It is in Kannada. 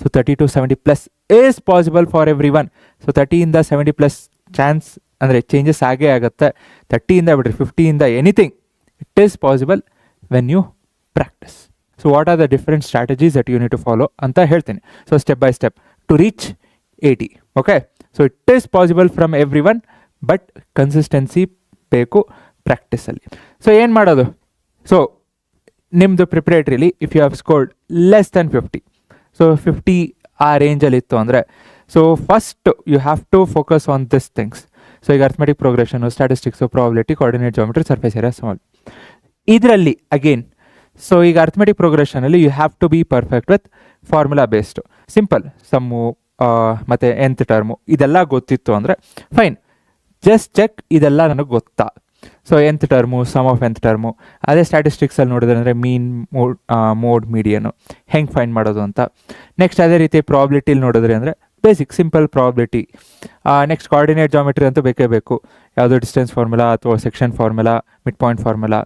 So 30 to 70 plus is possible for everyone. So 30ಇಂದ 70 ಪ್ಲಸ್ ಚಾನ್ಸ್ ಅಂದರೆ ಚೇಂಜಸ್ ಆಗೇ ಆಗುತ್ತೆ. 30ಇಂದ ಬಿಡ್ರಿ 50ಇಂದ anything it is possible when you practise. So what are the different strategies that you need to follow ಅಂತ ಹೇಳ್ತೀನಿ. So step by step to reach 80. Okay, so it is possible from everyone, but consistency ಬೇಕು ಪ್ರಾಕ್ಟೀಸಲ್ಲಿ. ಸೊ ಏನು ಮಾಡೋದು? ಸೊ ನಿಮ್ಮದು preparatorily if you have scored less than 50, so 50 ಆ ರೇಂಜಲ್ಲಿ ಇತ್ತು ಅಂದರೆ, so first you have to focus on this things. So ಈಗ arithmetic progression, statistics, probability, coordinate geometry, surface area, small. ಇದರಲ್ಲಿ ಅಗೇನ್, ಸೊ ಈಗ ಅರ್ಥಮೆಟಿಕ್ ಪ್ರೋಗ್ರೆಷನಲ್ಲಿ you have to be perfect with formula based. Simple sum ಮತ್ತು nth ಟರ್ಮು ಇದೆಲ್ಲ ಗೊತ್ತಿತ್ತು ಅಂದರೆ ಫೈನ್, ಜಸ್ಟ್ ಚೆಕ್ ಇದೆಲ್ಲ ನನಗೆ ಗೊತ್ತಾ. So nth term, sum of nth term. ಅದೇ ಸ್ಟ್ಯಾಟಿಸ್ಟಿಕ್ಸಲ್ಲಿ ನೋಡಿದ್ರೆ ಅಂದರೆ ಮೀನ್, ಮೋಡ್, ಮೀಡಿಯನು ಹೆಂಗೆ ಫೈಂಡ್ ಮಾಡೋದು ಅಂತ. ನೆಕ್ಸ್ಟ್ ಅದೇ ರೀತಿ ಪ್ರಾಬಿಲಿಟಿಲಿ ನೋಡಿದ್ರಿ ಅಂದರೆ basic simple probability. Next coordinate geometry ಅಂತೂ ಬೇಕೇ ಬೇಕು, ಯಾವುದೋ ಡಿಸ್ಟೆನ್ಸ್ ಫಾರ್ಮುಲಾ ಅಥವಾ section formula, mid point formula.